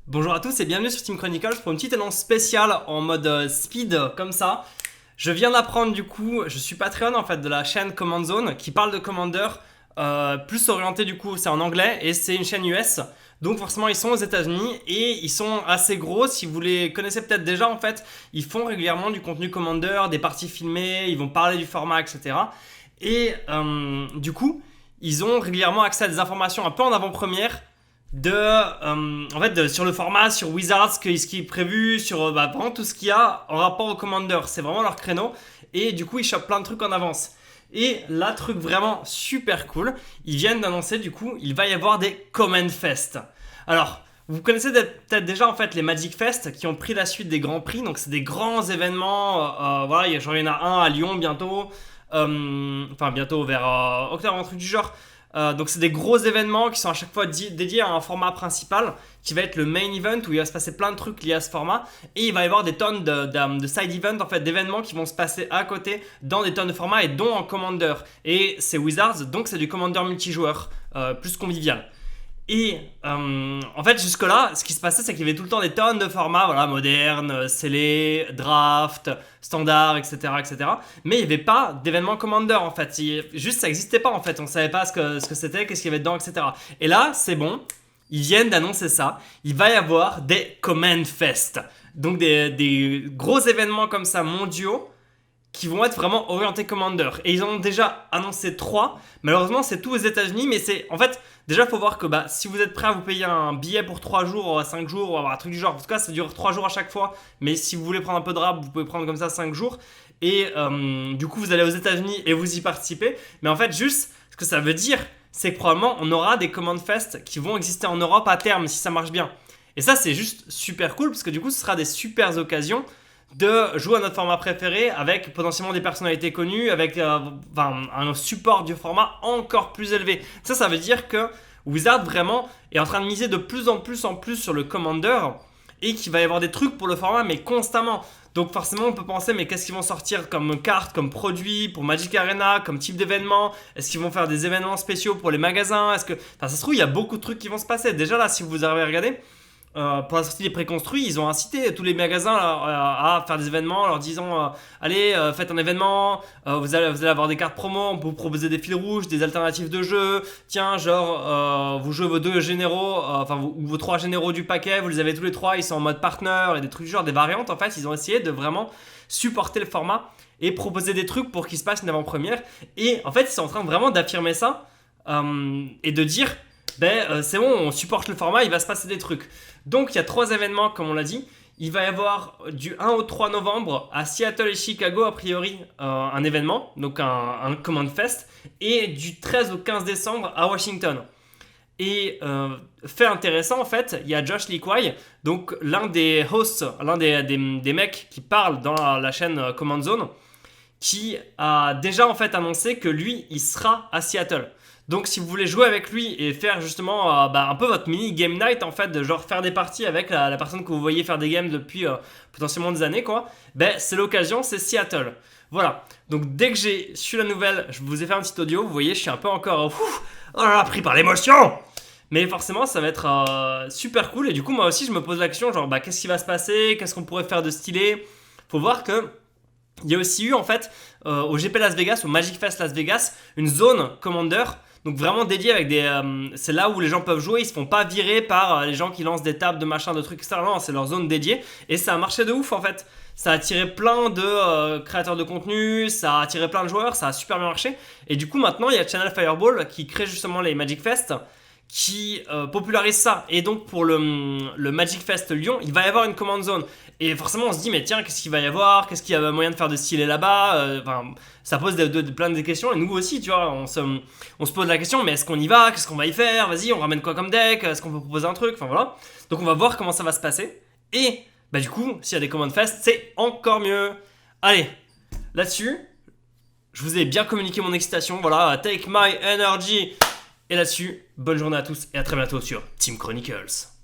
Bonjour à tous et bienvenue sur Team Chronicles pour une petite annonce spéciale en mode speed comme ça. Je viens d'apprendre du coup, je suis Patreon en fait de la chaîne Command Zone qui parle de Commander, plus orienté du coup, c'est en anglais et c'est une chaîne US. Donc forcément ils sont aux États-Unis et ils sont assez gros. Si vous les connaissez peut-être déjà en fait, ils font régulièrement du contenu Commander, des parties filmées, ils vont parler du format, etc. Et du coup, ils ont régulièrement accès à des informations un peu en avant-première sur le format, sur Wizards, ce qui est prévu, sur vraiment tout ce qu'il y a en rapport au Commander. C'est vraiment leur créneau. Et du coup, ils chopent plein de trucs en avance. Et là, truc vraiment super cool, ils viennent d'annoncer du coup, il va y avoir des Command Fest. Alors, vous connaissez peut-être déjà en fait les Magic Fest qui ont pris la suite des grands prix. Donc, c'est des grands événements. Voilà, il y en a un à Lyon bientôt. Bientôt vers octobre, un truc du genre. Donc c'est des gros événements qui sont à chaque fois dédiés à un format principal qui va être le main event où il va se passer plein de trucs liés à ce format et il va y avoir des tonnes de side events en fait d'événements qui vont se passer à côté dans des tonnes de formats et dont en Commander et c'est Wizards donc c'est du Commander multijoueur plus convivial. Et en fait, jusque-là, ce qui se passait, c'est qu'il y avait tout le temps des tonnes de formats, voilà, modernes, scellés, draft, standard, etc., etc. Mais il n'y avait pas d'événement Commander, en fait. Juste, ça n'existait pas, en fait. On ne savait pas ce que c'était, qu'est-ce qu'il y avait dedans, etc. Et là, c'est bon. Ils viennent d'annoncer ça. Il va y avoir des Command Fest. Donc, des gros événements comme ça, mondiaux, qui vont être vraiment orientés Commander. Et ils en ont déjà annoncé 3. Malheureusement, c'est tout aux États-Unis, mais c'est en fait déjà il faut voir que si vous êtes prêt à vous payer un billet pour 3 jours, 5 jours, ou un truc du genre, en tout cas ça dure 3 jours à chaque fois, mais si vous voulez prendre un peu de rap, vous pouvez prendre comme ça 5 jours. Et du coup, vous allez aux États-Unis et vous y participez. Mais en fait, juste ce que ça veut dire, c'est que probablement on aura des Command Fest qui vont exister en Europe à terme si ça marche bien. Et ça, c'est juste super cool parce que du coup, ce sera des super occasions de jouer à notre format préféré avec potentiellement des personnalités connues, avec un support du format encore plus élevé. Ça veut dire que Wizard vraiment est en train de miser de plus en plus sur le Commander et qu'il va y avoir des trucs pour le format mais constamment. Donc forcément on peut penser mais qu'est-ce qu'ils vont sortir comme carte, comme produit pour Magic Arena, comme type d'événement. Est-ce qu'ils vont faire des événements spéciaux pour les magasins? Ça se trouve il y a beaucoup de trucs qui vont se passer. Déjà là si vous arrivez à regarder, pour la sortie des préconstruits, ils ont incité tous les magasins à faire des événements en leur disant allez, faites un événement, vous allez avoir des cartes promo, on peut vous proposer des fils rouges, des alternatives de jeu. Tiens, genre, vous jouez vos 2 généraux, ou vos 3 généraux du paquet, vous les avez tous les 3, ils sont en mode partner, et des trucs du genre, des variantes. En fait, ils ont essayé de vraiment supporter le format et proposer des trucs pour qu'il se passe une avant-première. Et en fait, ils sont en train vraiment d'affirmer ça et de dire c'est bon, on supporte le format, il va se passer des trucs. Donc il y a 3 événements comme on l'a dit. Il va y avoir du 1 au 3 novembre à Seattle et Chicago a priori un événement, donc un Command Fest, et du 13 au 15 décembre à Washington. Et fait intéressant en fait, il y a Josh Lee Kwai, donc l'un des hosts, l'un des mecs qui parlent dans la chaîne Command Zone, qui a déjà en fait annoncé que lui, il sera à Seattle. Donc si vous voulez jouer avec lui et faire justement un peu votre mini game night en fait, de genre faire des parties avec la personne que vous voyez faire des games depuis potentiellement des années quoi, c'est l'occasion, c'est Seattle. Voilà, donc dès que j'ai su la nouvelle, je vous ai fait un petit audio, vous voyez je suis un peu encore pris par l'émotion. Mais forcément ça va être super cool et du coup moi aussi je me pose la question genre qu'est-ce qui va se passer, qu'est-ce qu'on pourrait faire de stylé. Faut voir que il y a aussi eu en fait au GP Las Vegas, au Magic Fest Las Vegas, une zone Commander, donc vraiment dédiée avec c'est là où les gens peuvent jouer, ils se font pas virer par les gens qui lancent des tables de machin, de trucs, etc. Non, c'est leur zone dédiée et ça a marché de ouf en fait. Ça a attiré plein de créateurs de contenu, ça a attiré plein de joueurs, ça a super bien marché. Et du coup maintenant il y a Channel Fireball qui crée justement les Magic Fest, qui popularise ça. Et donc pour le Magic Fest Lyon, il va y avoir une command zone. Et forcément on se dit mais tiens qu'est-ce qu'il va y avoir, qu'est-ce qu'il y a moyen de faire de stylé là-bas, ça pose plein de questions et nous aussi tu vois on se pose la question mais est-ce qu'on y va, qu'est-ce qu'on va y faire, vas-y on ramène quoi comme deck, est-ce qu'on peut proposer un truc, enfin voilà. Donc on va voir comment ça va se passer et du coup s'il y a des command fest c'est encore mieux. Allez, là-dessus je vous ai bien communiqué mon excitation, voilà, take my energy. Et là-dessus, bonne journée à tous et à très bientôt sur Team Chronicles.